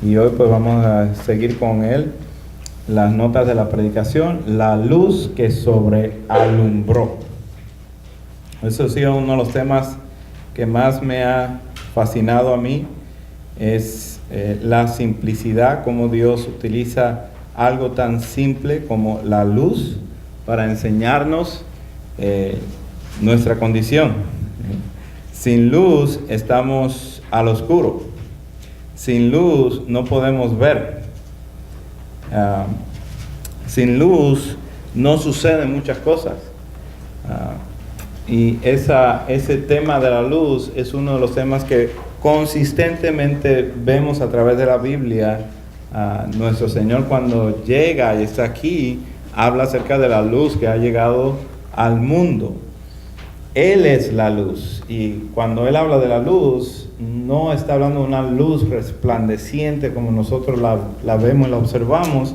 Y hoy pues vamos a seguir con él, las notas de la predicación, la luz que sobrealumbró. Eso ha sido uno de los temas que más me ha fascinado a mí, es la simplicidad, cómo Dios utiliza algo tan simple como la luz para enseñarnos nuestra condición. Sin luz estamos al oscuro. Sin luz no podemos ver. Sin luz no suceden muchas cosas. Y ese tema de la luz es uno de los temas que consistentemente vemos a través de la Biblia. Nuestro Señor, cuando llega y está aquí, habla acerca de la luz que ha llegado al mundo. Él es la luz, y cuando Él habla de la luz, no está hablando de una luz resplandeciente como nosotros la vemos y la observamos.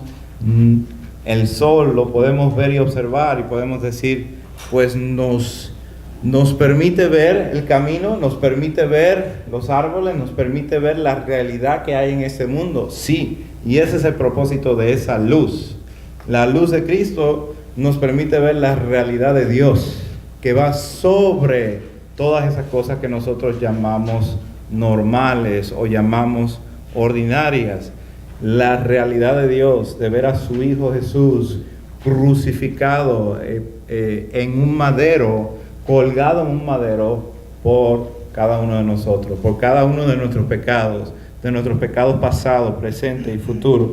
El sol lo podemos ver y observar, y podemos decir, pues nos permite ver el camino, nos permite ver los árboles, nos permite ver la realidad que hay en este mundo. Sí, y ese es el propósito de esa luz. La luz de Cristo nos permite ver la realidad de Dios, que va sobre todas esas cosas que nosotros llamamos normales o llamamos ordinarias. La realidad de Dios, de ver a su Hijo Jesús crucificado en un madero, colgado en un madero por cada uno de nosotros, por cada uno de nuestros pecados pasados, presentes y futuros.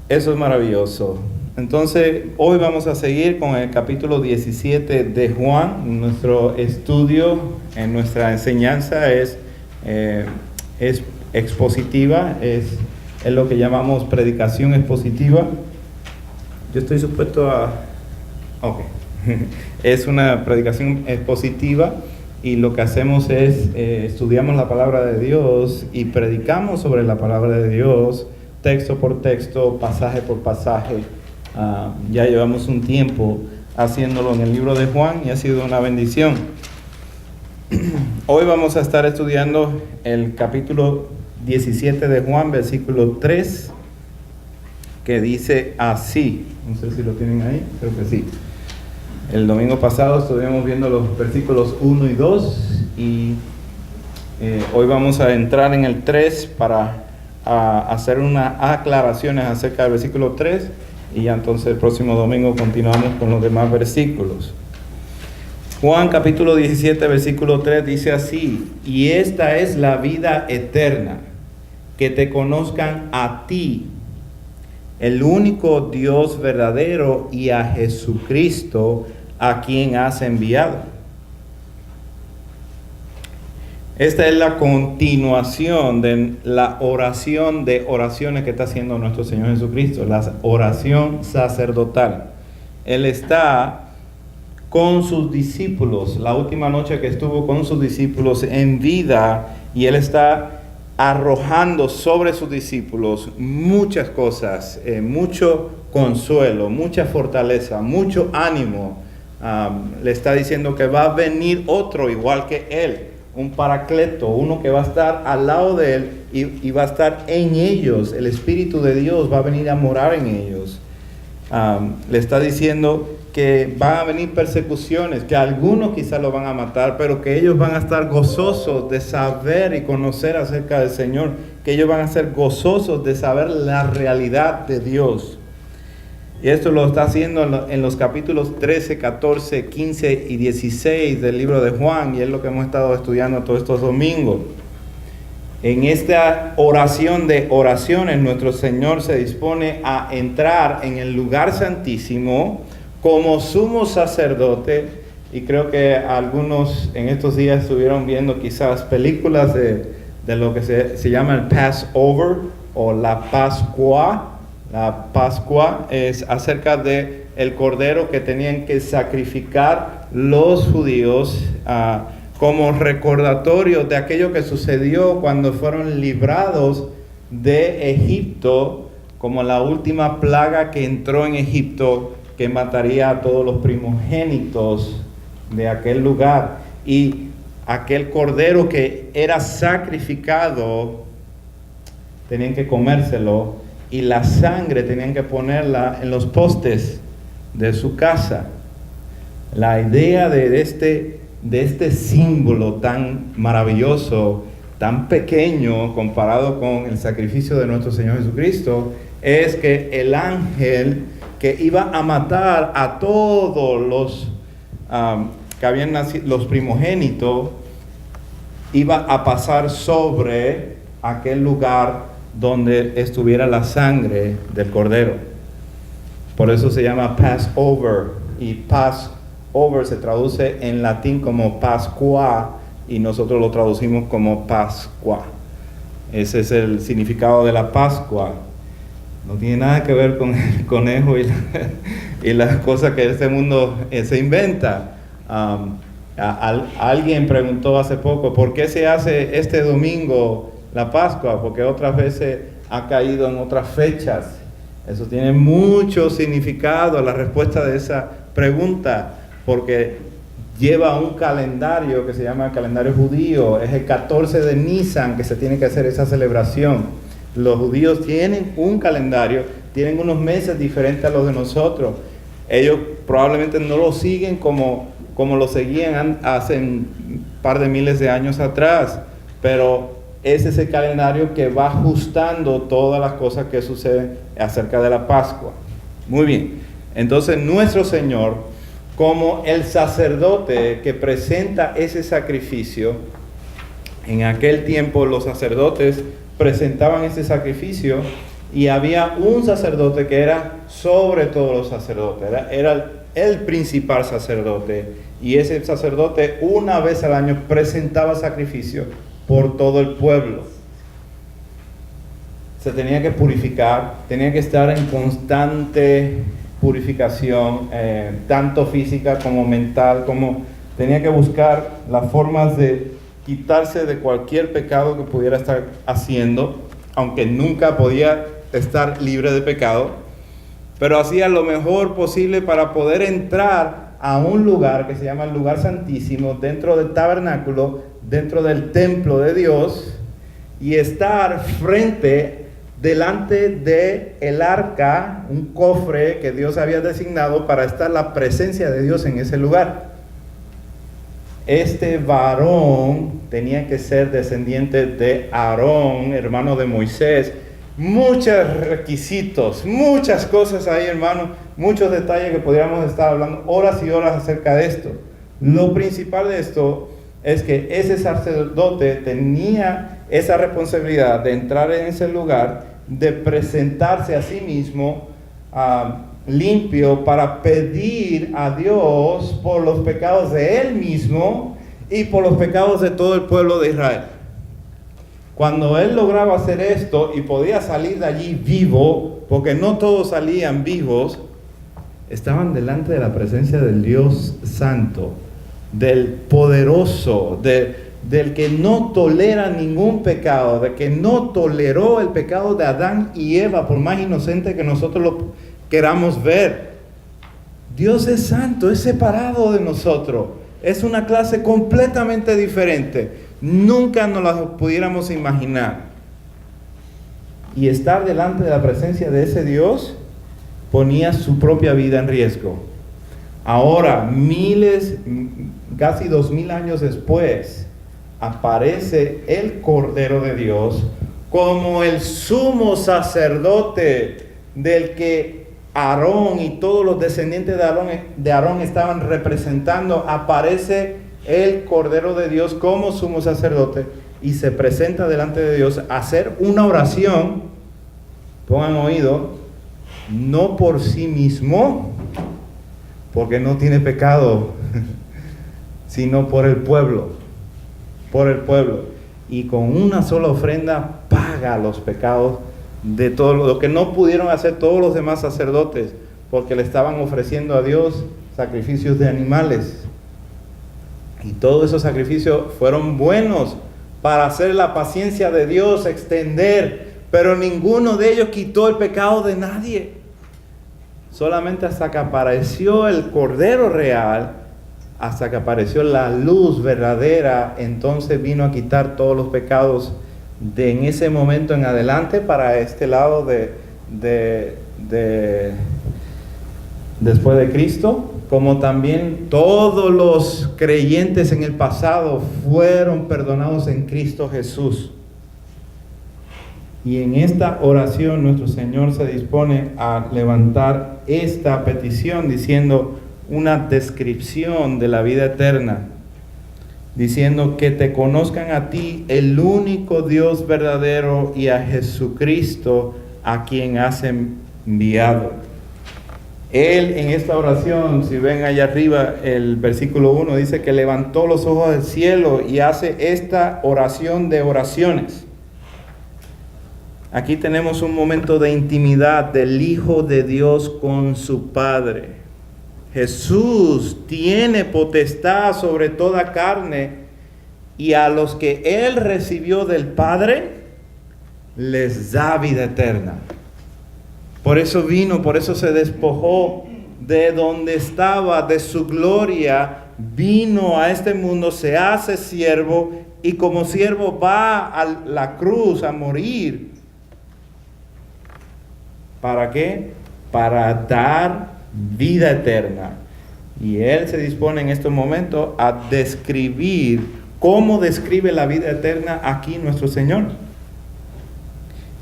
Eso es maravilloso. Entonces, hoy vamos a seguir con el capítulo 17 de Juan. Nuestro estudio, en nuestra enseñanza es expositiva, es lo que llamamos predicación expositiva. Yo estoy supuesto a... Ok. Es una predicación expositiva, y lo que hacemos es estudiamos la palabra de Dios y predicamos sobre la palabra de Dios, texto por texto, pasaje por pasaje. Ya llevamos un tiempo haciéndolo en el libro de Juan y ha sido una bendición. Hoy vamos a estar estudiando el capítulo 17 de Juan, versículo 3, que dice así. No sé si lo tienen ahí, creo que sí. El domingo pasado estuvimos viendo los versículos 1 y 2, y hoy vamos a entrar en el 3 para hacer unas aclaraciones acerca del versículo 3, y ya entonces el próximo domingo continuamos con los demás versículos. Juan capítulo 17 versículo 3 dice así: y esta es la vida eterna, que te conozcan a ti, el único Dios verdadero, y a Jesucristo, a quien has enviado. Esta es la continuación de la oración de oraciones que está haciendo nuestro Señor Jesucristo, la oración sacerdotal. Él está con sus discípulos, la última noche que estuvo con sus discípulos en vida, y Él está arrojando sobre sus discípulos muchas cosas, mucho consuelo, mucha fortaleza, mucho ánimo. Le está diciendo que va a venir otro igual que Él, un paracleto, uno que va a estar al lado de Él y va a estar en ellos. El Espíritu de Dios va a venir a morar en ellos. Le está diciendo que van a venir persecuciones, que algunos quizás lo van a matar, pero que ellos van a estar gozosos de saber y conocer acerca del Señor, que ellos van a ser gozosos de saber la realidad de Dios. Y esto lo está haciendo en los capítulos 13, 14, 15 y 16 del libro de Juan, y es lo que hemos estado estudiando todos estos domingos. En esta oración de oraciones, nuestro Señor se dispone a entrar en el lugar santísimo como sumo sacerdote, y creo que algunos en estos días estuvieron viendo quizás películas de lo que se llama el Passover o la Pascua. La Pascua es acerca de el cordero que tenían que sacrificar los judíos como recordatorio de aquello que sucedió cuando fueron librados de Egipto, como la última plaga que entró en Egipto, que mataría a todos los primogénitos de aquel lugar. Y aquel cordero que era sacrificado tenían que comérselo, y la sangre tenían que ponerla en los postes de su casa. La idea de este símbolo tan maravilloso, tan pequeño comparado con el sacrificio de nuestro Señor Jesucristo, es que el ángel que iba a matar a todos los que habían nacido, los primogénitos, iba a pasar sobre aquel lugar donde estuviera la sangre del cordero. Por eso se llama Passover, y Passover se traduce en latín como Pascua, y nosotros lo traducimos como Pascua. Ese es el significado de la Pascua. No tiene nada que ver con el conejo y las cosas que este mundo se inventa. Alguien preguntó hace poco, ¿por qué se hace este domingo la Pascua? Porque otras veces ha caído en otras fechas. Eso tiene mucho significado, la respuesta de esa pregunta, porque lleva un calendario que se llama el calendario judío. Es el 14 de Nisan que se tiene que hacer esa celebración. Los judíos tienen un calendario, tienen unos meses diferentes a los de nosotros. Ellos probablemente no lo siguen como lo seguían hace un par de miles de años atrás, pero ese es el calendario que va ajustando todas las cosas que suceden acerca de la Pascua. Muy bien, entonces nuestro Señor, como el sacerdote que presenta ese sacrificio, en aquel tiempo los sacerdotes presentaban ese sacrificio, y había un sacerdote que era sobre todos los sacerdotes, era el principal sacerdote, y ese sacerdote una vez al año presentaba sacrificio por todo el pueblo. Se tenía que purificar, tenía que estar en constante purificación, tanto física como mental, como tenía que buscar las formas de quitarse de cualquier pecado que pudiera estar haciendo, aunque nunca podía estar libre de pecado, pero hacía lo mejor posible para poder entrar a un lugar que se llama el lugar santísimo, dentro del tabernáculo, dentro del templo de Dios, y estar delante de el arca, un cofre que Dios había designado para estar la presencia de Dios en ese lugar. Este varón tenía que ser descendiente de Aarón, hermano de Moisés. Muchos requisitos, muchas cosas ahí, hermano, muchos detalles que podríamos estar hablando horas y horas acerca de esto. Lo principal de esto es que ese sacerdote tenía esa responsabilidad de entrar en ese lugar, de presentarse a sí mismo limpio, para pedir a Dios por los pecados de él mismo y por los pecados de todo el pueblo de Israel. Cuando él lograba hacer esto y podía salir de allí vivo, porque no todos salían vivos, estaban delante de la presencia del Dios Santo, del poderoso, del que no tolera ningún pecado, de que no toleró el pecado de Adán y Eva, por más inocente que nosotros lo queramos ver. Dios es santo, es separado de nosotros, es una clase completamente diferente. Nunca nos la pudiéramos imaginar. Y estar delante de la presencia de ese Dios ponía su propia vida en riesgo. Ahora, casi 2000 años después, aparece el Cordero de Dios como el sumo sacerdote del que Aarón y todos los descendientes de Aarón estaban representando. Aparece el Cordero de Dios como sumo sacerdote y se presenta delante de Dios a hacer una oración, pongan oído, no por sí mismo, porque no tiene pecado, sino por el pueblo, y con una sola ofrenda paga los pecados de todo lo que no pudieron hacer todos los demás sacerdotes, porque le estaban ofreciendo a Dios sacrificios de animales. Y todos esos sacrificios fueron buenos para hacer la paciencia de Dios extender, pero ninguno de ellos quitó el pecado de nadie. Solamente hasta que apareció el Cordero real, hasta que apareció la luz verdadera, entonces vino a quitar todos los pecados de en ese momento en adelante para este lado después de Cristo, como también todos los creyentes en el pasado fueron perdonados en Cristo Jesús. Y en esta oración nuestro Señor se dispone a levantar esta petición diciendo una descripción de la vida eterna, diciendo que te conozcan a ti, el único Dios verdadero, y a Jesucristo, a quien has enviado. Él en esta oración, si ven allá arriba el versículo 1, dice que levantó los ojos del cielo y hace esta oración de oraciones. Aquí tenemos un momento de intimidad del Hijo de Dios con su Padre. Jesús tiene potestad sobre toda carne, y a los que Él recibió del Padre, les da vida eterna. Por eso vino, por eso se despojó de donde estaba, de su gloria, vino a este mundo, se hace siervo, y como siervo va a la cruz a morir. ¿Para qué? Para dar vida eterna. Y Él se dispone en estos momentos a describir cómo describe la vida eterna aquí nuestro Señor.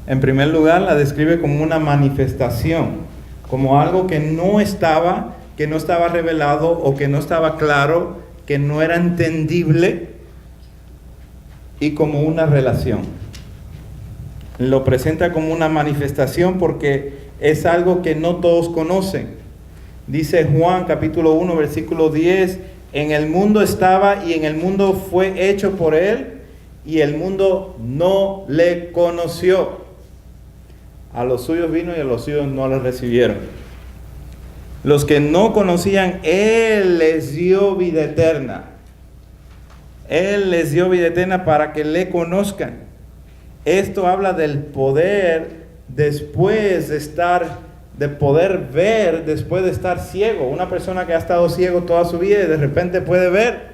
En primer lugar, la describe como una manifestación, como algo que no estaba revelado o que no estaba claro, que no era entendible, y como una relación. Lo presenta como una manifestación porque es algo que no todos conocen. Dice Juan capítulo 1 versículo 10, en el mundo estaba y en el mundo fue hecho por Él, y el mundo no le conoció. A los suyos vino y a los suyos no le recibieron. Los que no conocían, Él les dio vida eterna. Él les dio vida eterna para que le conozcan. Esto habla del poder después de poder ver después de estar ciego. Una persona que ha estado ciego toda su vida y de repente puede ver.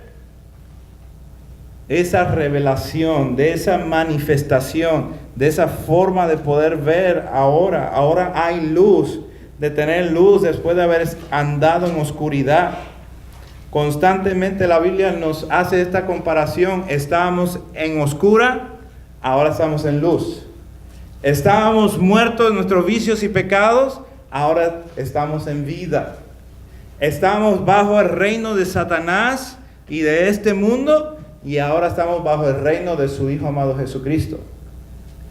Esa revelación, de esa manifestación, de esa forma de poder ver ahora. Ahora hay luz, de tener luz después de haber andado en oscuridad. Constantemente la Biblia nos hace esta comparación. Estábamos en oscura, ahora estamos en luz. Estábamos muertos en nuestros vicios y pecados, ahora estamos en vida. Estábamos bajo el reino de Satanás y de este mundo, y ahora estamos bajo el reino de su Hijo amado Jesucristo.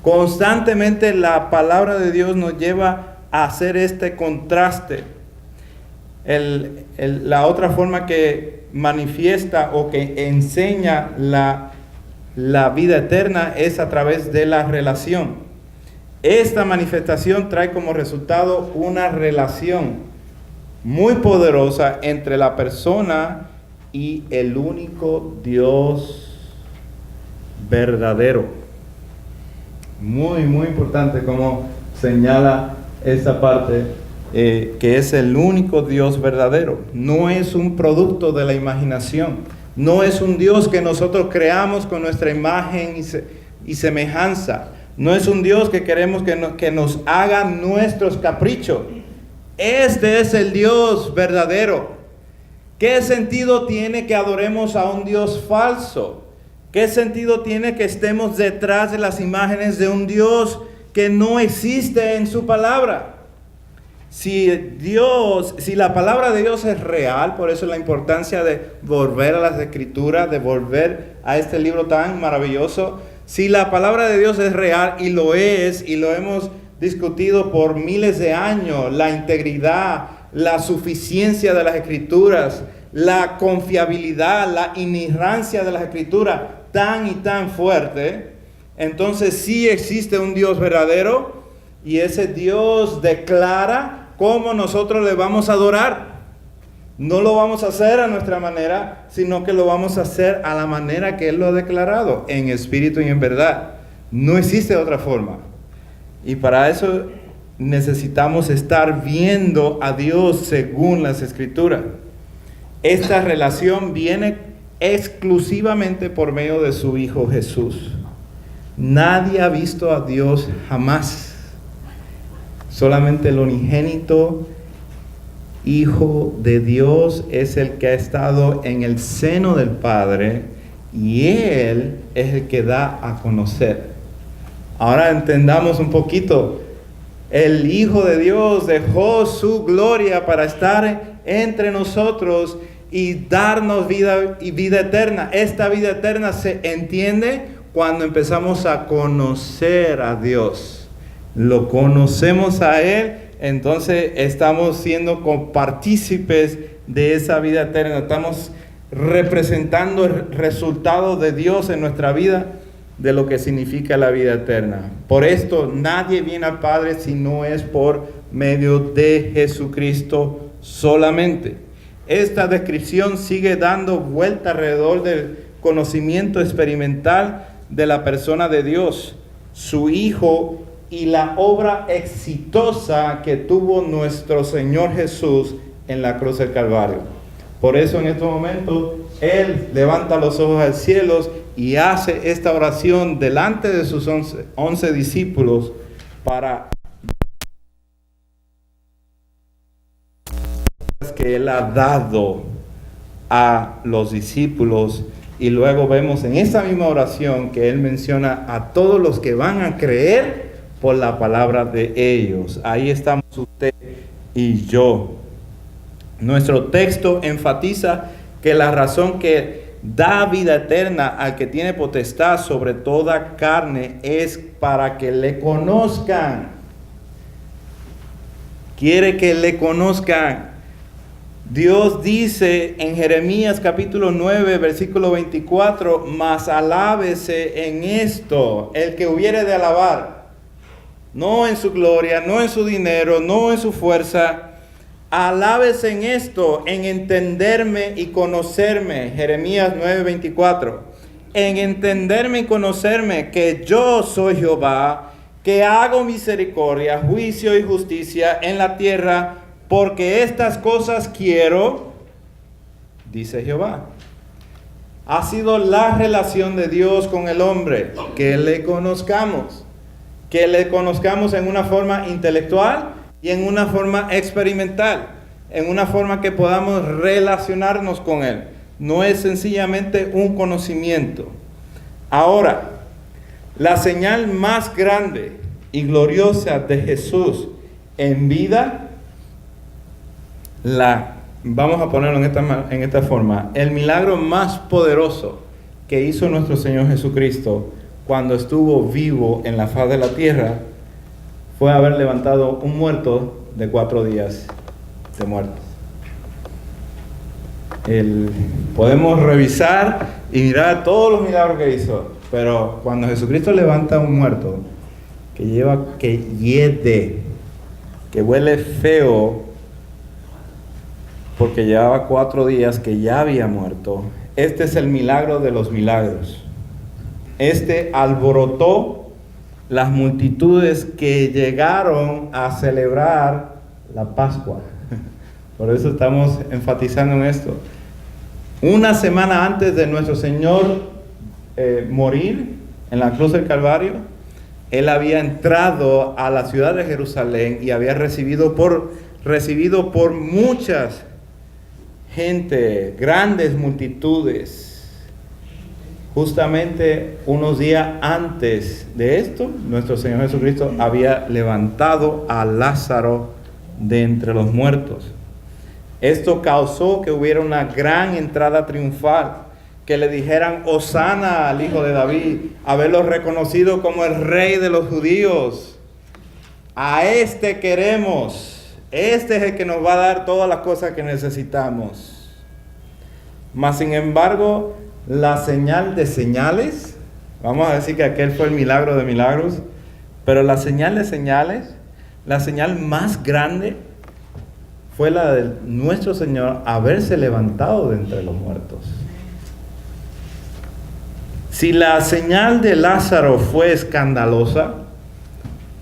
Constantemente la palabra de Dios nos lleva a hacer este contraste. La otra forma que manifiesta o que enseña la vida eterna es a través de la relación. Esta manifestación trae como resultado una relación muy poderosa entre la persona y el único Dios verdadero. Muy, muy importante como señala esta parte, que es el único Dios verdadero. No es un producto de la imaginación. No es un Dios que nosotros creamos con nuestra imagen y semejanza. No es un Dios que queremos que nos haga nuestros caprichos. Este es el Dios verdadero. ¿Qué sentido tiene que adoremos a un Dios falso? ¿Qué sentido tiene que estemos detrás de las imágenes de un Dios que no existe en su palabra? Si la palabra de Dios es real, por eso la importancia de volver a las Escrituras, de volver a este libro tan maravilloso. Si la palabra de Dios es real, y lo hemos discutido por miles de años, la integridad, la suficiencia de las Escrituras, la confiabilidad, la inerrancia de las Escrituras tan y tan fuerte, entonces sí existe un Dios verdadero, y ese Dios declara cómo nosotros le vamos a adorar. No lo vamos a hacer a nuestra manera, sino que lo vamos a hacer a la manera que Él lo ha declarado, en espíritu y en verdad. No existe otra forma. Y para eso necesitamos estar viendo a Dios según las Escrituras. Esta relación viene exclusivamente por medio de su Hijo Jesús. Nadie ha visto a Dios jamás. Solamente el unigénito Hijo de Dios es el que ha estado en el seno del Padre, y Él es el que da a conocer. Ahora entendamos un poquito. El Hijo de Dios dejó su gloria para estar entre nosotros y darnos vida y vida eterna. Esta vida eterna se entiende cuando empezamos a conocer a Dios. Lo conocemos a Él, entonces estamos siendo copartícipes de esa vida eterna. Estamos representando el resultado de Dios en nuestra vida, de lo que significa la vida eterna. Por esto nadie viene al Padre si no es por medio de Jesucristo solamente. Esta descripción sigue dando vuelta alrededor del conocimiento experimental de la persona de Dios, su Hijo, y la obra exitosa que tuvo nuestro Señor Jesús en la cruz del Calvario. Por eso en estos momentos Él levanta los ojos al cielo y hace esta oración delante de sus 11 discípulos para que Él ha dado a los discípulos. Y luego vemos en esa misma oración que Él menciona a todos los que van a creer por la palabra de ellos. Ahí estamos usted y yo. Nuestro texto enfatiza que la razón que da vida eterna al que tiene potestad sobre toda carne es para que le conozcan. Quiere que le conozcan. Dios dice en Jeremías capítulo 9, versículo 24, mas alábese en esto el que hubiere de alabar, no en su gloria, no en su dinero, no en su fuerza. Alábese en esto, en entenderme y conocerme. Jeremías 9:24. En entenderme y conocerme que yo soy Jehová, que hago misericordia, juicio y justicia en la tierra, porque estas cosas quiero, dice Jehová. Ha sido la relación de Dios con el hombre, que le conozcamos en una forma intelectual y en una forma experimental, en una forma que podamos relacionarnos con Él. No es sencillamente un conocimiento. Ahora, la señal más grande y gloriosa de Jesús en vida, vamos a ponerlo en esta forma, el milagro más poderoso que hizo nuestro Señor Jesucristo cuando estuvo vivo en la faz de la tierra, fue haber levantado un muerto de 4 días de muertos. Podemos revisar y mirar todos los milagros que hizo, pero cuando Jesucristo levanta un muerto que hiede, que huele feo, porque llevaba 4 días que ya había muerto, este es el milagro de los milagros. Este alborotó las multitudes que llegaron a celebrar la Pascua. Por eso estamos enfatizando en esto. Una semana antes de nuestro Señor morir en la cruz del Calvario, Él había entrado a la ciudad de Jerusalén y había recibido por muchas gente, grandes multitudes. Justamente unos días antes de esto, nuestro Señor Jesucristo había levantado a Lázaro de entre los muertos. Esto causó que hubiera una gran entrada triunfal, que le dijeran Hosana al Hijo de David, haberlo reconocido como el Rey de los judíos. A este queremos, este es el que nos va a dar todas las cosas que necesitamos. Mas sin embargo, la señal de señales, vamos a decir que aquel fue el milagro de milagros, pero la señal de señales, la señal más grande fue la de nuestro Señor haberse levantado de entre los muertos. Si la señal de Lázaro fue escandalosa,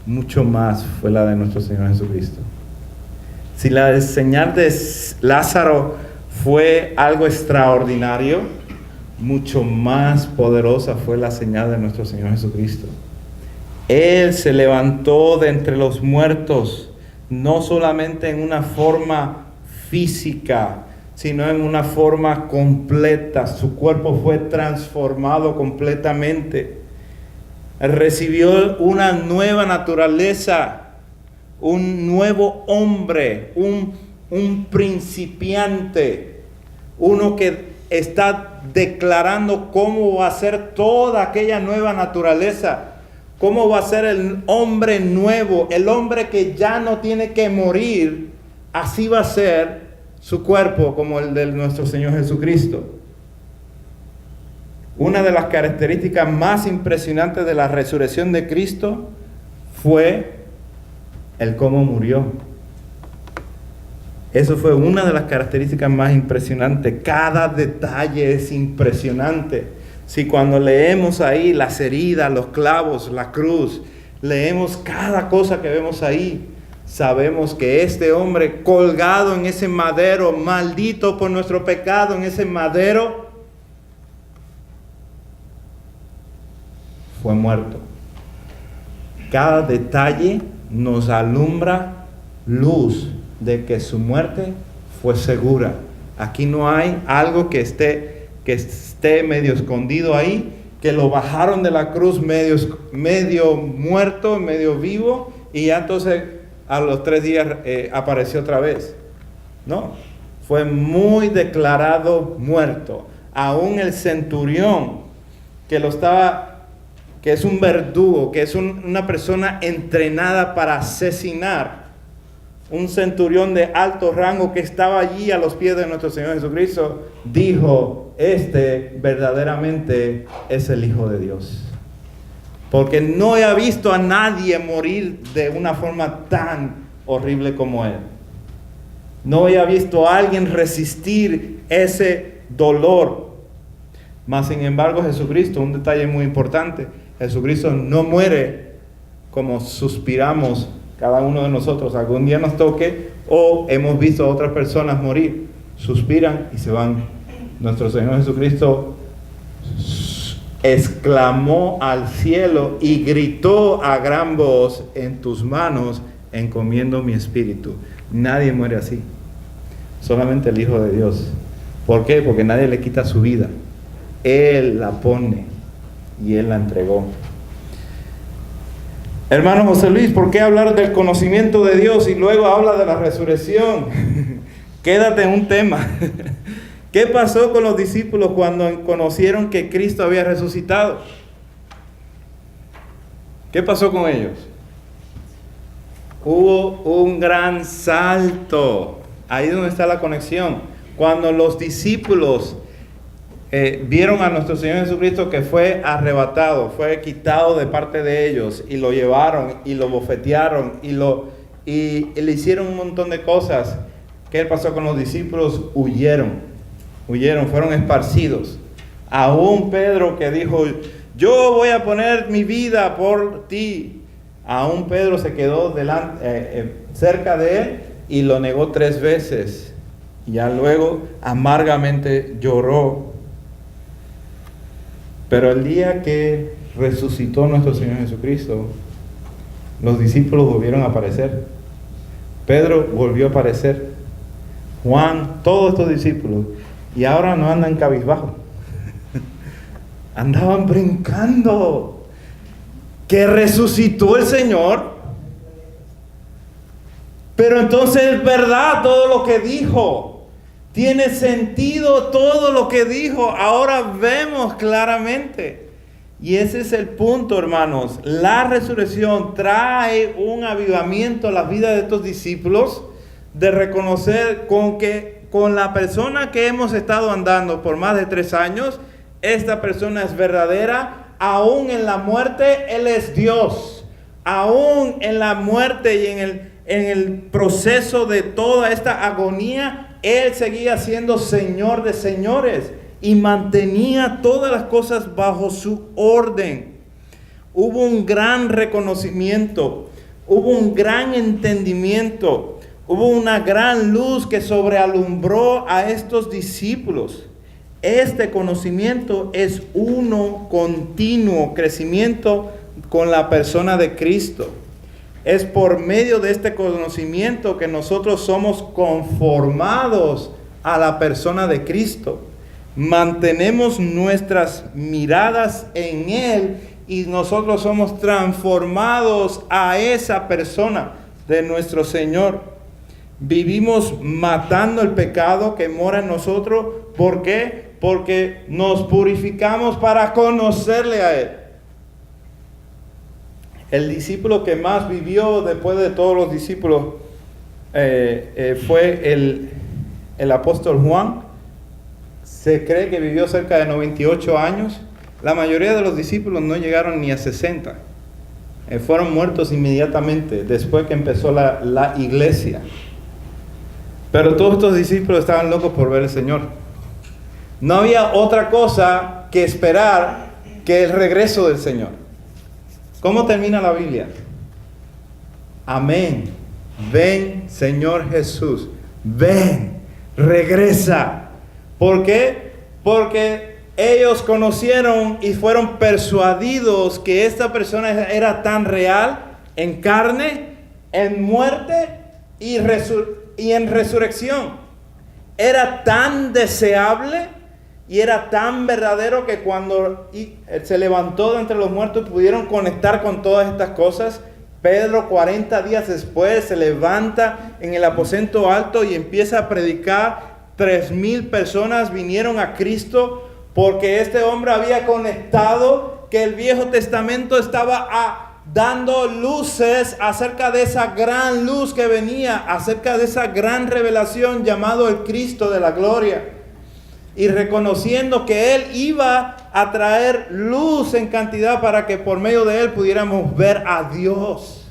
mucho más fue la de nuestro Señor Jesucristo. Si la señal de Lázaro fue algo extraordinario, mucho más poderosa fue la señal de nuestro Señor Jesucristo. Él se levantó de entre los muertos, no solamente en una forma física, sino en una forma completa. Su cuerpo fue transformado completamente. Recibió una nueva naturaleza, un nuevo hombre, un principiante, uno que está declarando cómo va a ser toda aquella nueva naturaleza, cómo va a ser el hombre nuevo, el hombre que ya no tiene que morir. Así va a ser su cuerpo como el de nuestro Señor Jesucristo. Una de las características más impresionantes de la resurrección de Cristo fue el cómo murió. Eso fue una de las características más impresionantes. Cada detalle es impresionante. Si cuando leemos ahí las heridas, los clavos, la cruz, leemos cada cosa que vemos ahí, sabemos que este hombre colgado en ese madero, maldito por nuestro pecado en ese madero, fue muerto. Cada detalle nos alumbra luz de que su muerte fue segura. Aquí no hay algo que esté medio escondido ahí, que lo bajaron de la cruz medio muerto, medio vivo, y ya entonces a los 3 días apareció otra vez. No, fue muy declarado muerto. Aún el centurión que es un verdugo, que es una persona entrenada para asesinar, un centurión de alto rango que estaba allí a los pies de nuestro Señor Jesucristo, dijo: este verdaderamente es el Hijo de Dios. Porque no he visto a nadie morir de una forma tan horrible como Él. No he visto a alguien resistir ese dolor. Mas sin embargo Jesucristo, un detalle muy importante, Jesucristo no muere como suspiramos cada uno de nosotros. Algún día nos toque, o hemos visto a otras personas morir. Suspiran y se van. Nuestro Señor Jesucristo exclamó al cielo y gritó a gran voz: en tus manos encomiendo mi espíritu. Nadie muere así, solamente el Hijo de Dios. ¿Por qué? Porque nadie le quita su vida. Él la pone y Él la entregó. Hermano José Luis, ¿por qué hablar del conocimiento de Dios y luego habla de la resurrección? Quédate en un tema. ¿Qué pasó con los discípulos cuando conocieron que Cristo había resucitado? ¿Qué pasó con ellos? Hubo un gran salto. Ahí es donde está la conexión. Cuando los discípulos vieron a nuestro Señor Jesucristo, que fue arrebatado, fue quitado de parte de ellos, y lo llevaron y lo bofetearon y le hicieron un montón de cosas. ¿Qué pasó con los discípulos? Huyeron, fueron esparcidos. Aún Pedro, que dijo: yo voy a poner mi vida por ti, aún Pedro se quedó cerca de él y lo negó 3 veces. Ya luego amargamente lloró. Pero el día que resucitó nuestro Señor Jesucristo, los discípulos volvieron a aparecer. Pedro volvió a aparecer. Juan, todos estos discípulos. Y ahora no andan cabizbajo. Andaban brincando. Que resucitó el Señor. Pero entonces es verdad todo lo que dijo. Tiene sentido todo lo que dijo. Ahora vemos claramente. Y ese es el punto, hermanos. La resurrección trae un avivamiento a la vida de estos discípulos, de reconocer con la persona que hemos estado andando por más de 3 años, esta persona es verdadera. Aún en la muerte, Él es Dios. Aún en la muerte y en el proceso de toda esta agonía, Él seguía siendo Señor de señores y mantenía todas las cosas bajo su orden. Hubo un gran reconocimiento, hubo un gran entendimiento, hubo una gran luz que sobrealumbró a estos discípulos. Este conocimiento es uno continuo, crecimiento con la persona de Cristo. Es por medio de este conocimiento que nosotros somos conformados a la persona de Cristo. Mantenemos nuestras miradas en Él y nosotros somos transformados a esa persona de nuestro Señor. Vivimos matando el pecado que mora en nosotros. ¿Por qué? Porque nos purificamos para conocerle a Él. El discípulo que más vivió después de todos los discípulos fue el apóstol Juan. Se cree que vivió cerca de 98 años. La mayoría de los discípulos no llegaron ni a 60. Fueron muertos inmediatamente después que empezó la iglesia. Pero todos estos discípulos estaban locos por ver al Señor. No había otra cosa que esperar que el regreso del Señor. ¿Cómo termina la Biblia? Amén. Ven, Señor Jesús. Ven, regresa. ¿Por qué? Porque ellos conocieron y fueron persuadidos que esta persona era tan real en carne, en muerte y en resurrección. Era tan deseable y era tan verdadero que cuando se levantó de entre los muertos pudieron conectar con todas estas cosas. Pedro 40 días después se levanta en el aposento alto y empieza a predicar. 3,000 personas vinieron a Cristo porque este hombre había conectado que el Viejo Testamento estaba dando luces acerca de esa gran luz que venía, acerca de esa gran revelación llamado el Cristo de la gloria. Y reconociendo que Él iba a traer luz en cantidad para que por medio de Él pudiéramos ver a Dios.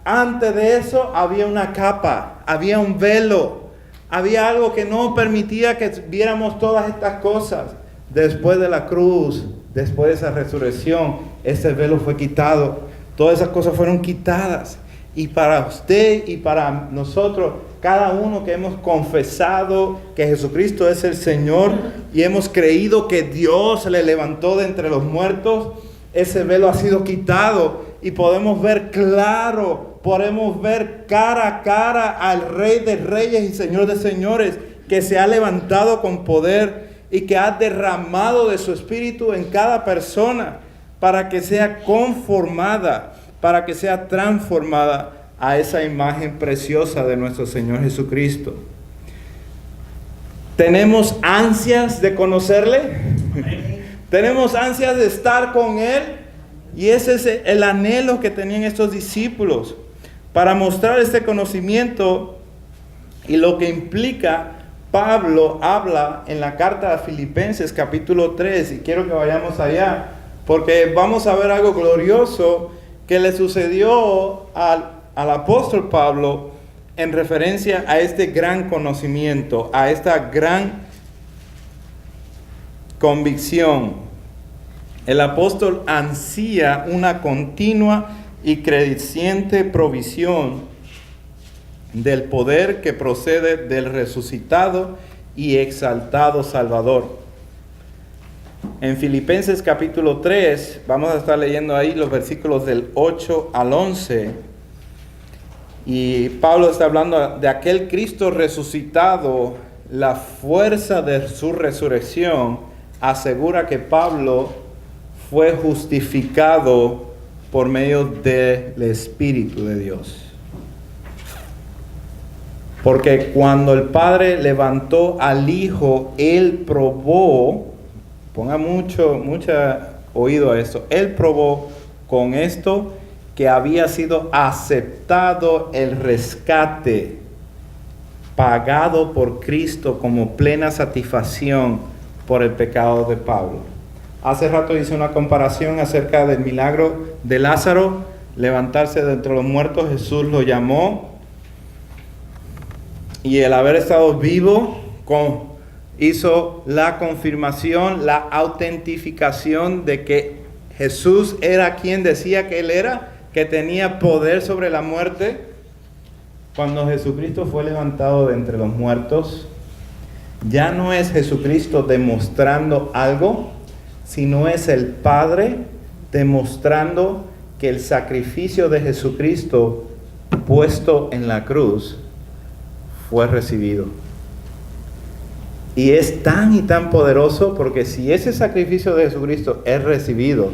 Antes de eso había una capa, había un velo, había algo que no permitía que viéramos todas estas cosas. Después de la cruz, después de esa resurrección, ese velo fue quitado. Todas esas cosas fueron quitadas. Y para usted y para nosotros, cada uno que hemos confesado que Jesucristo es el Señor y hemos creído que Dios le levantó de entre los muertos, ese velo ha sido quitado y podemos ver claro, podemos ver cara a cara al Rey de Reyes y Señor de Señores, que se ha levantado con poder y que ha derramado de su Espíritu en cada persona para que sea conformada, para que sea transformada a esa imagen preciosa de nuestro Señor Jesucristo. ¿Tenemos ansias de conocerle? ¿Tenemos ansias de estar con Él? Y ese es el anhelo que tenían estos discípulos para mostrar este conocimiento y lo que implica. Pablo habla en la carta a Filipenses capítulo 3 y quiero que vayamos allá porque vamos a ver algo glorioso que le sucedió al apóstol Pablo en referencia a este gran conocimiento, a esta gran convicción. El apóstol ansía una continua y creciente provisión del poder que procede del resucitado y exaltado Salvador. En Filipenses capítulo 3, vamos a estar leyendo ahí los versículos del 8 al 11. Y Pablo está hablando de aquel Cristo resucitado. La fuerza de su resurrección asegura que Pablo fue justificado por medio del Espíritu de Dios. Porque cuando el Padre levantó al Hijo, Él probó, ponga mucho oído a esto, Él probó con esto que había sido aceptado el rescate, pagado por Cristo como plena satisfacción por el pecado de Pablo. Hace rato hice una comparación acerca del milagro de Lázaro, levantarse de entre los muertos. Jesús lo llamó y el haber estado vivo hizo la confirmación, la autentificación de que Jesús era quien decía que Él era, que tenía poder sobre la muerte. Cuando Jesucristo fue levantado de entre los muertos, Ya no es Jesucristo demostrando algo, sino es el Padre demostrando que el sacrificio de Jesucristo puesto en la cruz fue recibido. Y es tan y tan poderoso porque si ese sacrificio de Jesucristo es recibido,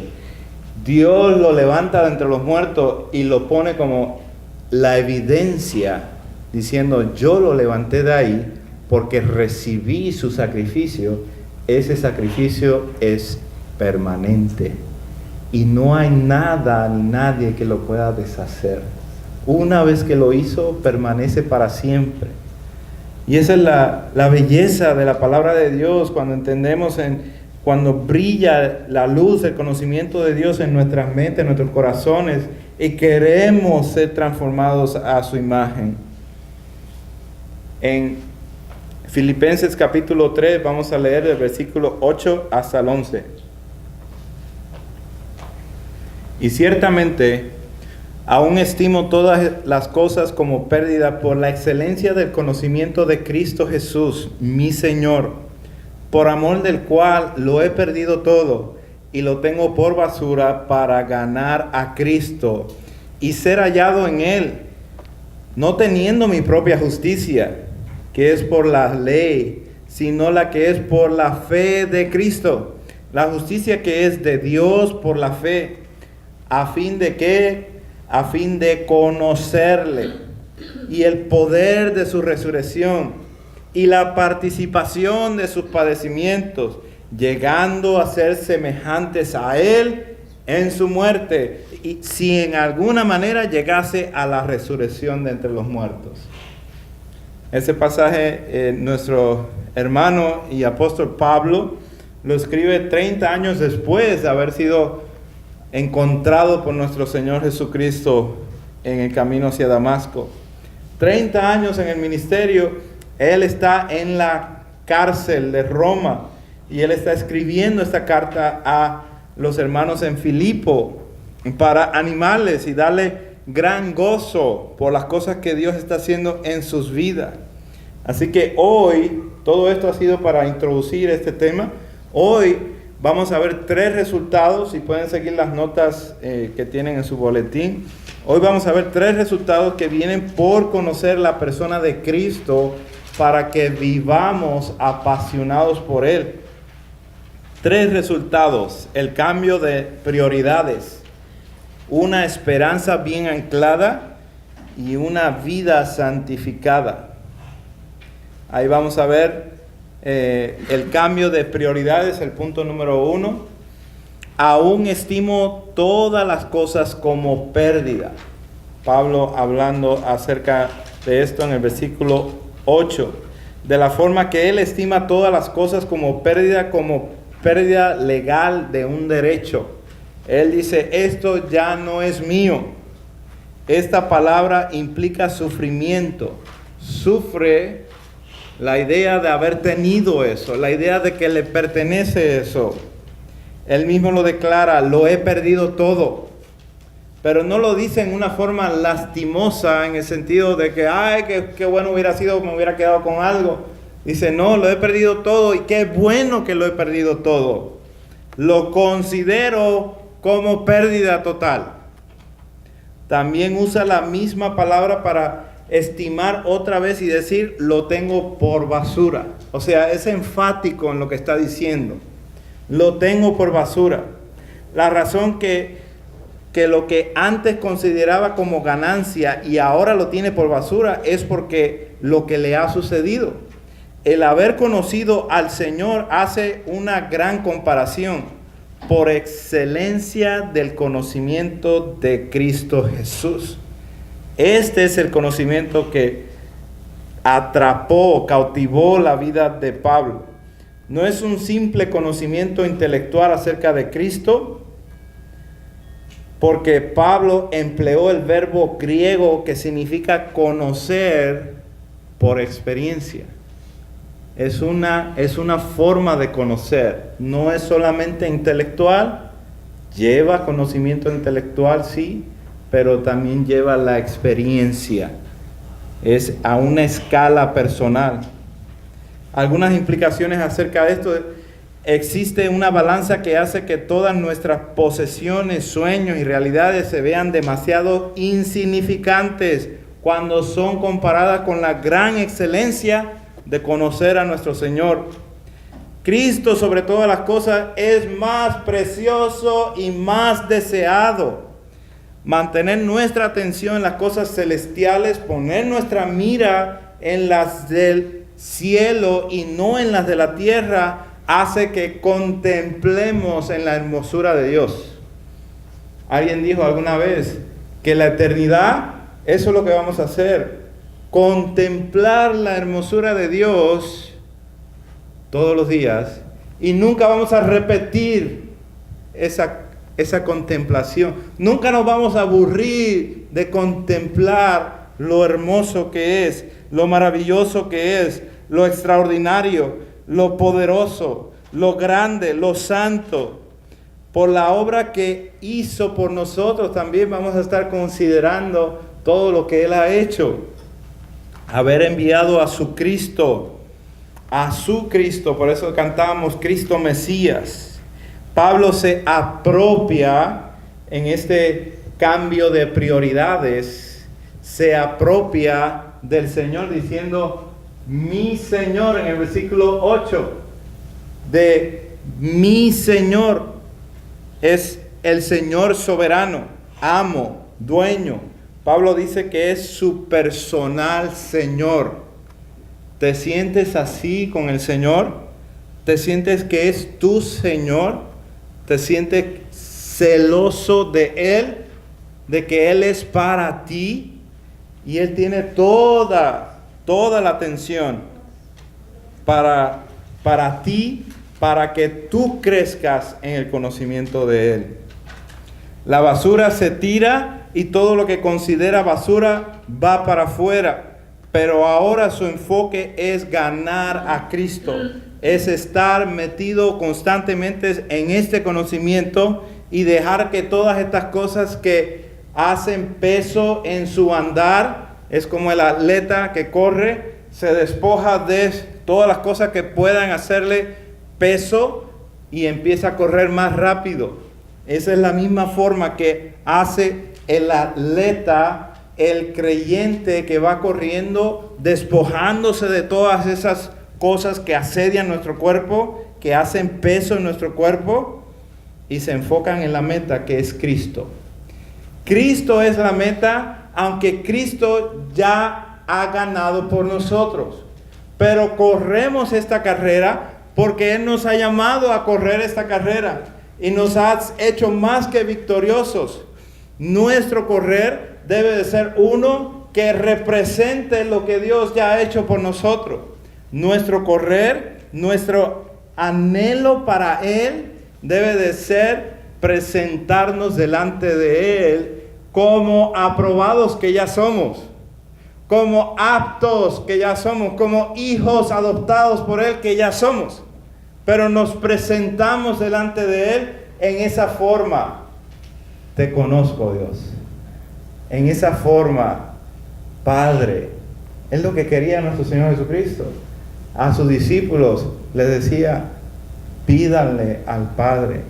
Dios lo levanta de entre los muertos y lo pone como la evidencia, diciendo: yo lo levanté de ahí porque recibí su sacrificio. Ese sacrificio es permanente y no hay nada ni nadie que lo pueda deshacer. Una vez que lo hizo, permanece para siempre. Y esa es la belleza de la palabra de Dios, cuando entendemos, cuando brilla la luz, el conocimiento de Dios en nuestras mentes, en nuestros corazones, y queremos ser transformados a su imagen. En Filipenses capítulo 3 vamos a leer del versículo 8 hasta el 11. Y ciertamente aún estimo todas las cosas como pérdida por la excelencia del conocimiento de Cristo Jesús, mi Señor, por amor del cual lo he perdido todo y lo tengo por basura para ganar a Cristo y ser hallado en Él, no teniendo mi propia justicia, que es por la ley, sino la que es por la fe de Cristo, la justicia que es de Dios por la fe, a fin de conocerle y el poder de su resurrección y la participación de sus padecimientos, llegando a ser semejantes a Él en su muerte, y si en alguna manera llegase a la resurrección de entre los muertos. Ese pasaje, nuestro hermano y apóstol Pablo lo escribe 30 años después de haber sido encontrado por nuestro Señor Jesucristo en el camino hacia Damasco. 30 años en el ministerio, él está en la cárcel de Roma y él está escribiendo esta carta a los hermanos en Filipo para animarles y darle gran gozo por las cosas que Dios está haciendo en sus vidas. Así que hoy, todo esto ha sido para introducir este tema. Hoy vamos a ver 3 resultados, si pueden seguir las notas que tienen en su boletín. Hoy vamos a ver 3 resultados que vienen por conocer la persona de Cristo para que vivamos apasionados por Él. 3 resultados: el cambio de prioridades, una esperanza bien anclada y una vida santificada. Ahí vamos a ver el cambio de prioridades, el punto número 1. Aún estimo todas las cosas como pérdida. Pablo hablando acerca de esto en el versículo 8. De la forma que él estima todas las cosas como pérdida legal de un derecho. Él dice: esto ya no es mío. Esta palabra implica sufrimiento. Sufre la idea de haber tenido eso, la idea de que le pertenece eso. Él mismo lo declara: lo he perdido todo. Pero no lo dice en una forma lastimosa, en el sentido de que, ay, qué bueno hubiera sido, me hubiera quedado con algo. Dice: no, lo he perdido todo y qué bueno que lo he perdido todo. Lo considero como pérdida total. También usa la misma palabra para estimar otra vez y decir: lo tengo por basura. O sea, es enfático en lo que está diciendo. Lo tengo por basura. La razón que lo que antes consideraba como ganancia y ahora lo tiene por basura es porque lo que le ha sucedido. El haber conocido al Señor hace una gran comparación por excelencia del conocimiento de Cristo Jesús. Este es el conocimiento que atrapó, cautivó la vida de Pablo. No es un simple conocimiento intelectual acerca de Cristo, porque Pablo empleó el verbo griego que significa conocer por experiencia. Es una forma de conocer, no es solamente intelectual. Lleva conocimiento intelectual, sí, pero también lleva la experiencia. Es a una escala personal. algunas implicaciones acerca de esto. Existe una balanza que hace que todas nuestras posesiones, sueños y realidades se vean demasiado insignificantes cuando son comparadas con la gran excelencia de conocer a nuestro Señor. Cristo, sobre todas las cosas, es más precioso y más deseado. Mantener nuestra atención en las cosas celestiales, poner nuestra mira en las del cielo y no en las de la tierra, hace que contemplemos en la hermosura de Dios. Alguien dijo alguna vez que la eternidad, eso es lo que vamos a hacer, contemplar la hermosura de Dios todos los días, y nunca vamos a repetir esa contemplación. Nunca nos vamos a aburrir de contemplar lo hermoso que es, lo maravilloso que es, lo extraordinario, lo poderoso, lo grande, lo santo. Por la obra que hizo por nosotros, también vamos a estar considerando todo lo que Él ha hecho. Haber enviado a su Cristo, por eso cantamos Cristo Mesías. Pablo se apropia en este cambio de prioridades, se apropia del Señor diciendo mi Señor en el versículo 8, de mi Señor es el Señor soberano, amo, dueño. Pablo dice que es su personal Señor. ¿Te sientes así con el Señor? ¿Te sientes que es tu Señor? ¿Te sientes celoso de Él? ¿De que Él es para ti? Y Él tiene toda la atención para ti, para que tú crezcas en el conocimiento de Él. La basura se tira y todo lo que considera basura va para afuera. Pero ahora su enfoque es ganar a Cristo. Es estar metido constantemente en este conocimiento y dejar que todas estas cosas que hacen peso en su andar, es como el atleta que corre, se despoja de todas las cosas que puedan hacerle peso y empieza a correr más rápido. Esa es la misma forma que hace el atleta, el creyente que va corriendo, despojándose de todas esas cosas que asedian nuestro cuerpo, que hacen peso en nuestro cuerpo, y se enfocan en la meta, que es Cristo. Cristo es la meta, aunque Cristo ya ha ganado por nosotros. Pero corremos esta carrera porque Él nos ha llamado a correr esta carrera y nos ha hecho más que victoriosos. Nuestro correr debe de ser uno que represente lo que Dios ya ha hecho por nosotros. Nuestro correr, nuestro anhelo para Él debe de ser presentarnos delante de Él como aprobados que ya somos, como aptos que ya somos, como hijos adoptados por Él que ya somos. Pero nos presentamos delante de Él en esa forma. Te conozco, Dios. En esa forma, Padre. Es lo que quería nuestro Señor Jesucristo. A sus discípulos les decía, pídanle al Padre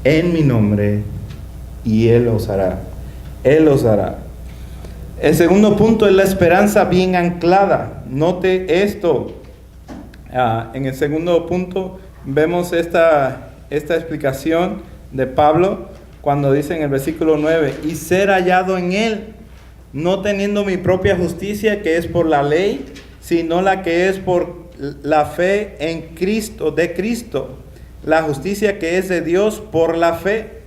en mi nombre y Él os hará. Él os hará. El segundo punto es la esperanza bien anclada. Note esto. En el segundo punto vemos esta explicación de Pablo cuando dice en el versículo 9, y ser hallado en Él, no teniendo mi propia justicia que es por la ley, sino la que es por la fe en Cristo, de Cristo, la justicia que es de Dios por la fe.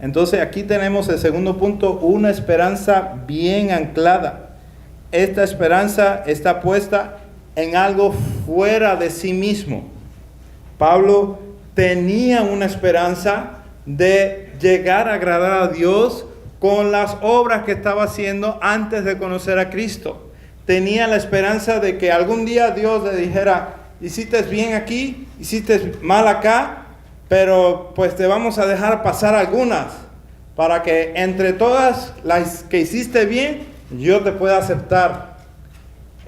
Entonces aquí tenemos el segundo punto, una esperanza bien anclada. Esta esperanza está puesta en algo fuera de sí mismo. Pablo tenía una esperanza de llegar a agradar a Dios con las obras que estaba haciendo antes de conocer a Cristo. Tenía la esperanza de que algún día Dios le dijera, hiciste bien aquí, hiciste mal acá, pero pues te vamos a dejar pasar algunas, para que entre todas las que hiciste bien, yo te pueda aceptar.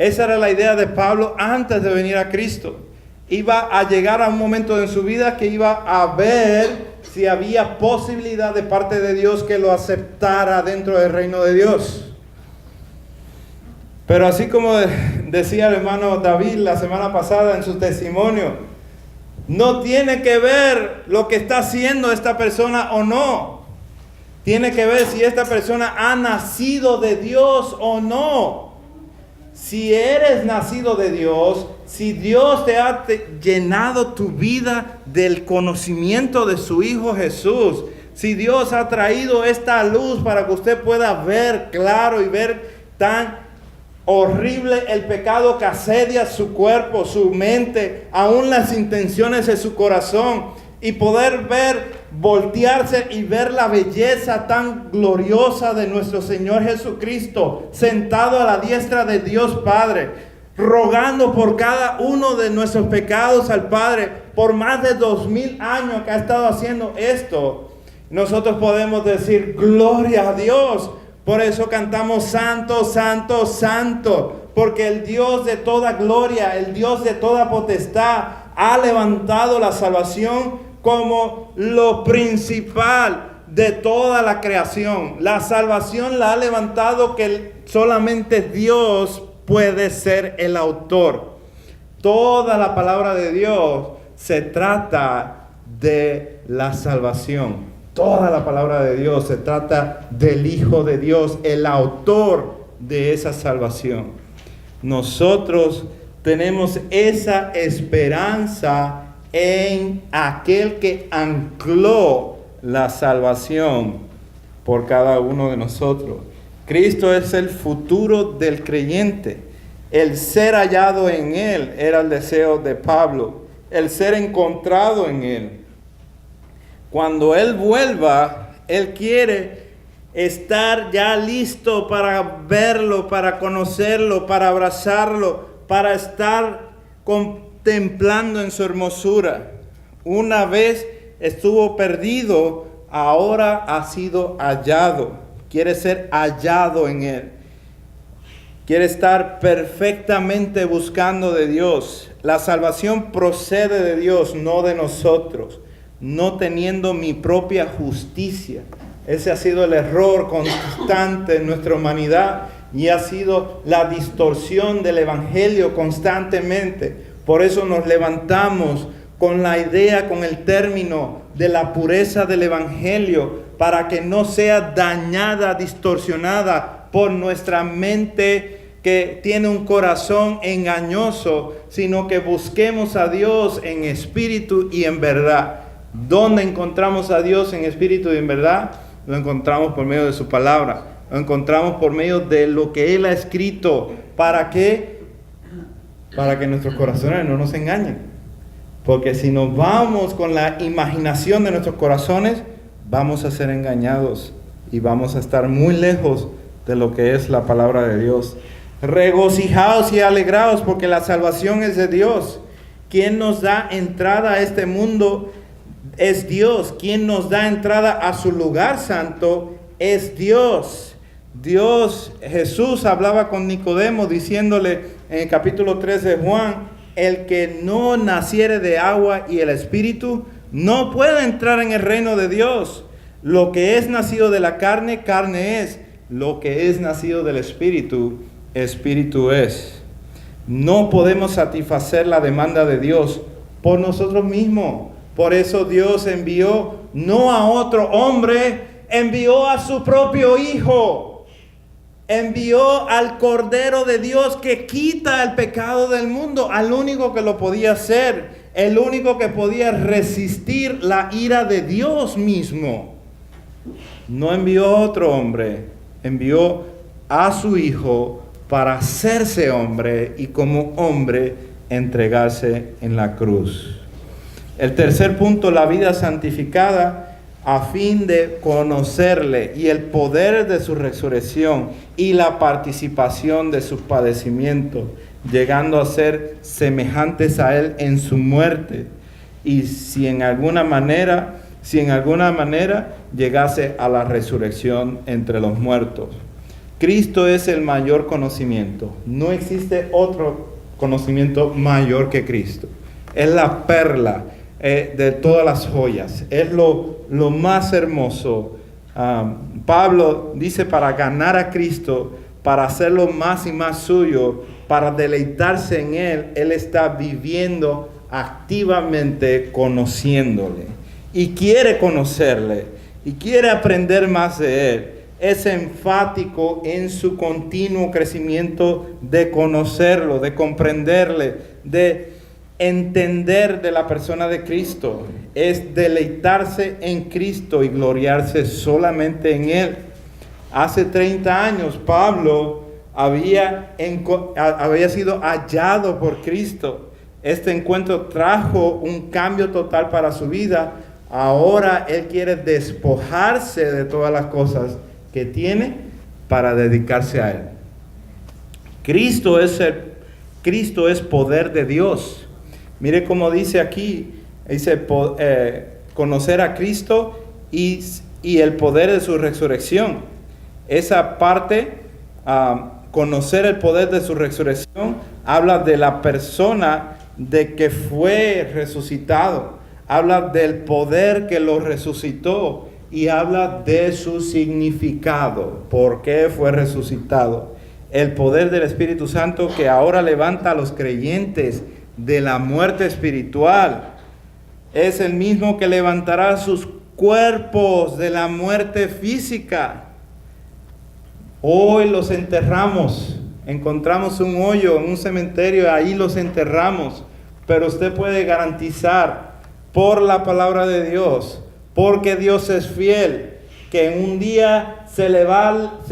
Esa era la idea de Pablo antes de venir a Cristo. Iba a llegar a un momento en su vida que iba a ver si había posibilidad de parte de Dios que lo aceptara dentro del reino de Dios. Pero así como decía el hermano David la semana pasada en su testimonio, no tiene que ver lo que está haciendo esta persona o no. Tiene que ver si esta persona ha nacido de Dios o no. Si eres nacido de Dios, si Dios te ha llenado tu vida del conocimiento de su Hijo Jesús, si Dios ha traído esta luz para que usted pueda ver claro y ver tan horrible el pecado que asedia su cuerpo, su mente, aún las intenciones de su corazón, y poder ver, voltearse y ver la belleza tan gloriosa de nuestro Señor Jesucristo, sentado a la diestra de Dios Padre, rogando por cada uno de nuestros pecados al Padre, por más de 2000 años que ha estado haciendo esto. Nosotros podemos decir, gloria a Dios. Por eso cantamos santo, santo, santo, porque el Dios de toda gloria, el Dios de toda potestad, ha levantado la salvación como lo principal de toda la creación. La salvación la ha levantado que solamente Dios puede ser el autor. Toda la palabra de Dios se trata de la salvación. Toda la palabra de Dios se trata del Hijo de Dios, el autor de esa salvación. Nosotros tenemos esa esperanza en aquel que ancló la salvación por cada uno de nosotros. Cristo es el futuro del creyente. El ser hallado en Él era el deseo de Pablo. El ser encontrado en Él. Cuando Él vuelva, Él quiere estar ya listo para verlo, para conocerlo, para abrazarlo, para estar contemplando en su hermosura. Una vez estuvo perdido, ahora ha sido hallado. Quiere ser hallado en Él. Quiere estar perfectamente buscando de Dios. La salvación procede de Dios, no de nosotros. No teniendo mi propia justicia. Ese ha sido el error constante en nuestra humanidad y ha sido la distorsión del evangelio constantemente. Por eso nos levantamos con la idea, con el término de la pureza del evangelio, para que no sea dañada, distorsionada por nuestra mente que tiene un corazón engañoso, sino que busquemos a Dios en espíritu y en verdad. ¿Dónde encontramos a Dios en espíritu y en verdad? Lo encontramos por medio de su palabra. Lo encontramos por medio de lo que Él ha escrito. ¿Para qué? Para que nuestros corazones no nos engañen. Porque si nos vamos con la imaginación de nuestros corazones, vamos a ser engañados y vamos a estar muy lejos de lo que es la palabra de Dios. Regocijaos y alegraos porque la salvación es de Dios. Quien nos da entrada a este mundo es Dios. Quien nos da entrada a su lugar santo es Dios. Dios, Jesús hablaba con Nicodemo diciéndole en el capítulo 3 de Juan, el que no naciere de agua y el Espíritu no puede entrar en el reino de Dios. Lo que es nacido de la carne, carne es. Lo que es nacido del Espíritu, Espíritu es. No podemos satisfacer la demanda de Dios por nosotros mismos. Por eso Dios envió no a otro hombre, envió a su propio Hijo. Envió al Cordero de Dios que quita el pecado del mundo, al único que lo podía hacer, el único que podía resistir la ira de Dios mismo. No envió a otro hombre, envió a su Hijo para hacerse hombre y como hombre entregarse en la cruz. El tercer punto, la vida santificada a fin de conocerle y el poder de su resurrección y la participación de sus padecimientos, llegando a ser semejantes a Él en su muerte. Y si en alguna manera llegase a la resurrección entre los muertos. Cristo es el mayor conocimiento. No existe otro conocimiento mayor que Cristo. Es la perla de todas las joyas. Es lo más hermoso. Pablo dice, para ganar a Cristo, para hacerlo más y más suyo, para deleitarse en Él, Él está viviendo activamente conociéndole. Y quiere conocerle. Y quiere aprender más de Él. Es enfático en su continuo crecimiento de conocerlo, de comprenderle, de entender de la persona de Cristo. Es deleitarse en Cristo y gloriarse solamente en Él. Hace 30 años Pablo había sido hallado por Cristo. Este encuentro trajo un cambio total para su vida. Ahora él quiere despojarse de todas las cosas que tiene para dedicarse a Él. Cristo es poder de Dios. Mire cómo dice aquí, dice conocer a Cristo y el poder de su resurrección. Esa parte, conocer el poder de su resurrección, habla de la persona de que fue resucitado. Habla del poder que lo resucitó. Y habla de su significado, por qué fue resucitado. El poder del Espíritu Santo que ahora levanta a los creyentes de la muerte espiritual. Es el mismo que levantará sus cuerpos de la muerte física. Hoy los enterramos. Encontramos un hoyo en un cementerio, ahí los enterramos. Pero usted puede garantizar por la palabra de Dios, porque Dios es fiel, que en un día se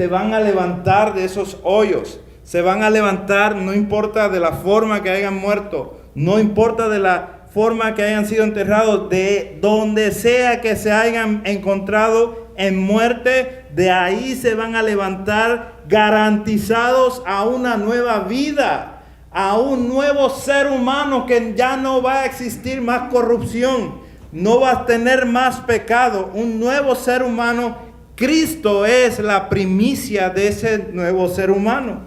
van a levantar de esos hoyos. Se van a levantar, no importa de la forma que hayan muerto, no importa de la forma que hayan sido enterrados, de donde sea que se hayan encontrado en muerte, de ahí se van a levantar garantizados a una nueva vida, a un nuevo ser humano que ya no va a existir más corrupción. No va a tener más pecado, un nuevo ser humano. Cristo es la primicia de ese nuevo ser humano.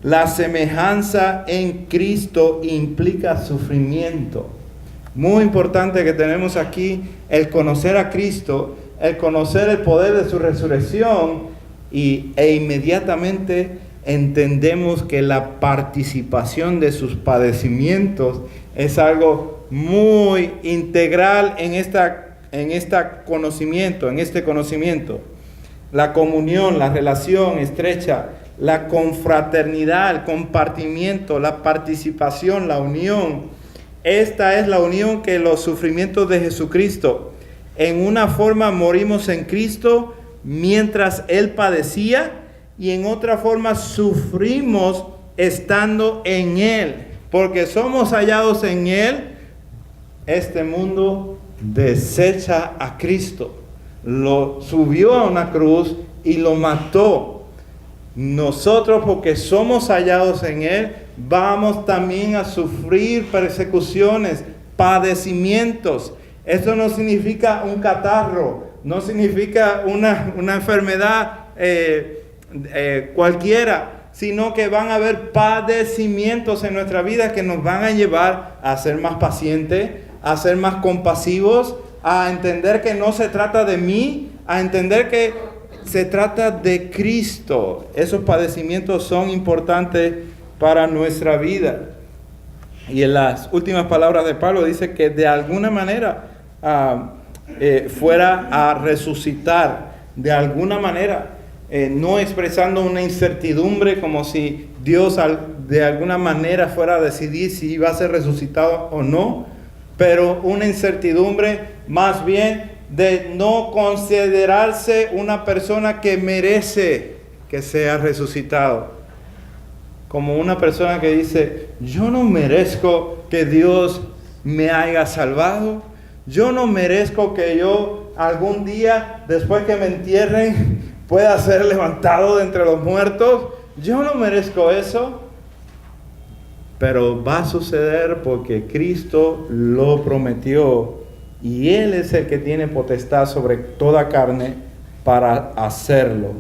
La semejanza en Cristo implica sufrimiento. Muy importante que tenemos aquí el conocer a Cristo, el conocer el poder de su resurrección e inmediatamente entendemos que la participación de sus padecimientos es algo muy integral en este conocimiento. La comunión, la relación estrecha, la confraternidad, el compartimiento, la participación, la unión. Esta es la unión que los sufrimientos de Jesucristo. En una forma morimos en Cristo mientras Él padecía, y en otra forma sufrimos estando en Él. Porque somos hallados en Él. Este mundo desecha a Cristo. Lo subió a una cruz y lo mató. Nosotros, porque somos hallados en Él, vamos también a sufrir persecuciones, padecimientos. Esto no significa un catarro, no significa una enfermedad cualquiera, sino que van a haber padecimientos en nuestra vida que nos van a llevar a ser más pacientes, a ser más compasivos, a entender que no se trata de mí, a entender que se trata de Cristo. Esos padecimientos son importantes para nuestra vida. Y en las últimas palabras de Pablo dice que de alguna manera fuera a resucitar, de alguna manera, no expresando una incertidumbre como si Dios de alguna manera fuera a decidir si iba a ser resucitado o no, pero una incertidumbre más bien de no considerarse una persona que merece que sea resucitado. Como una persona que dice, yo no merezco que Dios me haya salvado. Yo no merezco que yo algún día, después que me entierren, pueda ser levantado de entre los muertos. Yo no merezco eso. Pero va a suceder porque Cristo lo prometió. Y Él es el que tiene potestad sobre toda carne para hacerlo.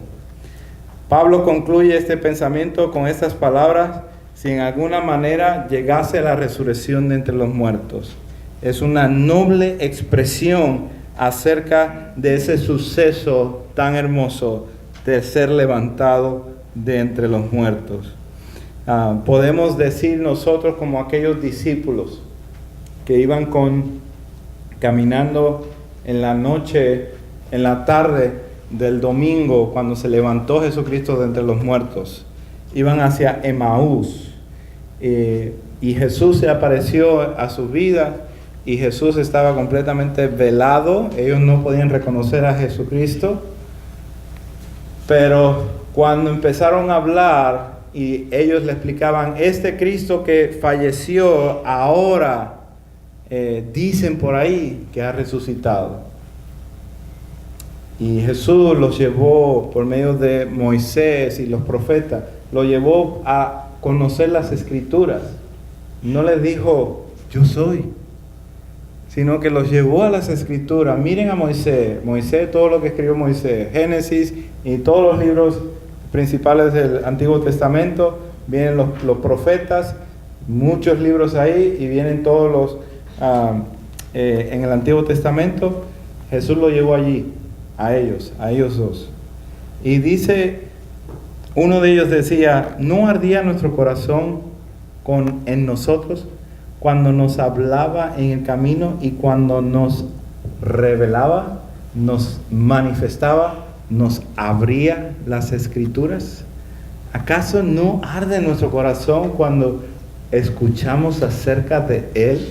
Pablo concluye este pensamiento con estas palabras: si en alguna manera llegase la resurrección de entre los muertos. Es una noble expresión acerca de ese suceso tan hermoso de ser levantado de entre los muertos. Podemos decir nosotros, como aquellos discípulos que iban caminando en la noche, en la tarde del domingo, cuando se levantó Jesucristo de entre los muertos, iban hacia Emaús, y Jesús se apareció a su vida, y Jesús estaba completamente velado. Ellos no podían reconocer a Jesucristo, pero cuando empezaron a hablar y ellos le explicaban: este Cristo que falleció ahora, dicen por ahí que ha resucitado. Y Jesús los llevó por medio de Moisés y los profetas, lo llevó a conocer las Escrituras. No les dijo: yo soy, sino que los llevó a las Escrituras. Miren a Moisés, todo lo que escribió Moisés, Génesis y todos los libros principales del Antiguo Testamento. Vienen los profetas, muchos libros ahí, y vienen todos los en el Antiguo Testamento. Jesús lo llevó allí, a ellos dos. Y dice, uno de ellos decía: ¿no ardía nuestro corazón en nosotros cuando nos hablaba en el camino y cuando nos revelaba, nos manifestaba, nos abría las Escrituras? ¿Acaso no arde nuestro corazón cuando escuchamos acerca de Él?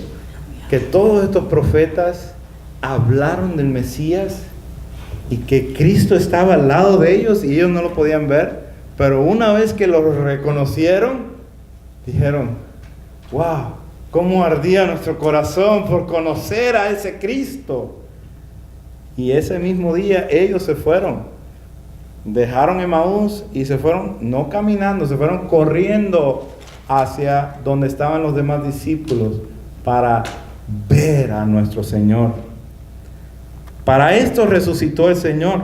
Que todos estos profetas hablaron del Mesías y que Cristo estaba al lado de ellos y ellos no lo podían ver, pero una vez que lo reconocieron, dijeron: wow, cómo ardía nuestro corazón por conocer a ese Cristo. Y ese mismo día ellos se fueron, dejaron Emaús y se fueron, no caminando, se fueron corriendo hacia donde estaban los demás discípulos para ver a nuestro Señor. Para esto resucitó el Señor,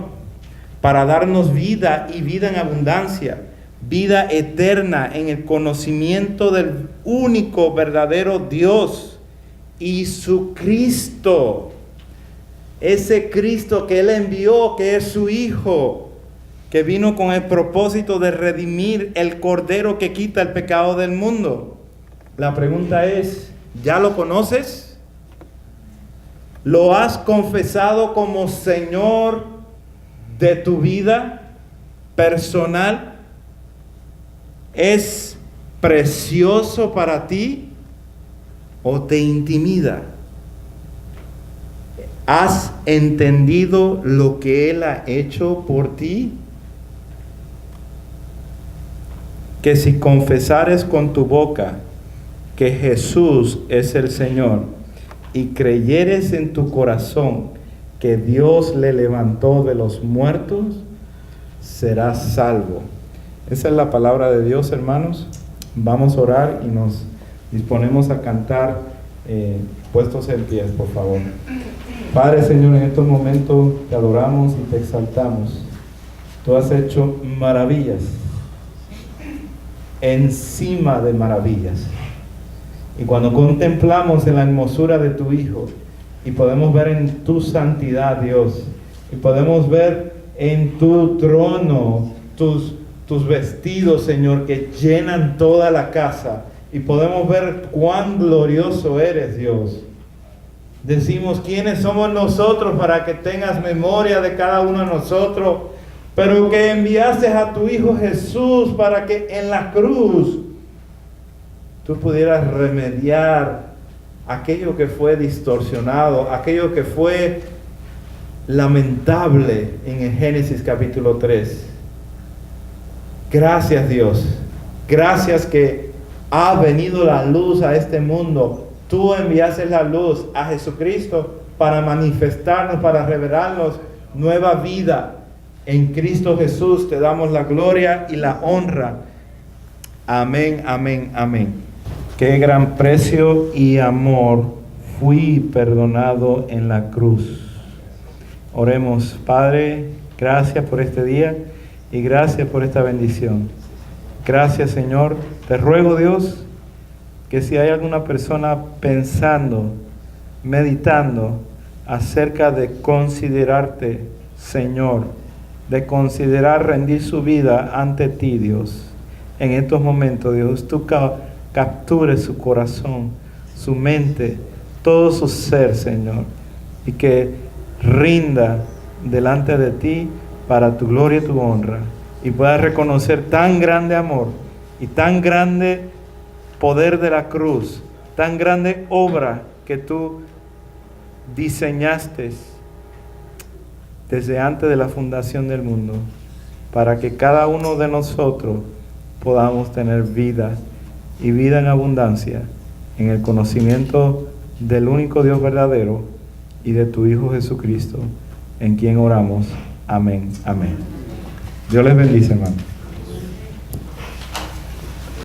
para darnos vida y vida en abundancia, vida eterna en el conocimiento del único verdadero Dios y su Cristo. Ese Cristo que Él envió, que es su Hijo, que vino con el propósito de redimir el Cordero que quita el pecado del mundo. La pregunta es: ¿ya lo conoces? ¿Lo has confesado como Señor de tu vida personal? ¿Es precioso para ti o te intimida? ¿Has entendido lo que Él ha hecho por ti? Que si confesares con tu boca que Jesús es el Señor y creyeres en tu corazón que Dios le levantó de los muertos, serás salvo. Esa es la palabra de Dios, hermanos. Vamos a orar y nos disponemos a cantar puestos en pie, por favor. Padre, Señor, en estos momentos te adoramos y te exaltamos. Tú has hecho maravillas encima de maravillas. Y cuando contemplamos en la hermosura de tu Hijo y podemos ver en tu santidad, Dios, y podemos ver en tu trono tus vestidos, Señor, que llenan toda la casa, y podemos ver cuán glorioso eres, Dios, decimos: ¿quiénes somos nosotros para que tengas memoria de cada uno de nosotros? Pero que enviaste a tu Hijo Jesús para que en la cruz tú pudieras remediar aquello que fue distorsionado, aquello que fue lamentable en el Génesis capítulo 3. Gracias, Dios. Gracias que ha venido la luz a este mundo. Tú enviaste la luz a Jesucristo para manifestarnos, para revelarnos nueva vida. En Cristo Jesús te damos la gloria y la honra. Amén, amén, amén. Qué gran precio y amor fui perdonado en la cruz. Oremos. Padre, gracias por este día y gracias por esta bendición. Gracias, Señor. Te ruego, Dios, que si hay alguna persona pensando, meditando acerca de considerarte, Señor, de considerar rendir su vida ante ti, Dios, en estos momentos, Dios, tú captures su corazón, su mente, todo su ser, Señor, y que rinda delante de ti para tu gloria y tu honra, y pueda reconocer tan grande amor y tan grande poder de la cruz, tan grande obra que tú diseñaste desde antes de la fundación del mundo, para que cada uno de nosotros podamos tener vida y vida en abundancia en el conocimiento del único Dios verdadero y de tu Hijo Jesucristo, en quien oramos. Amén. Amén. Dios les bendice, hermano.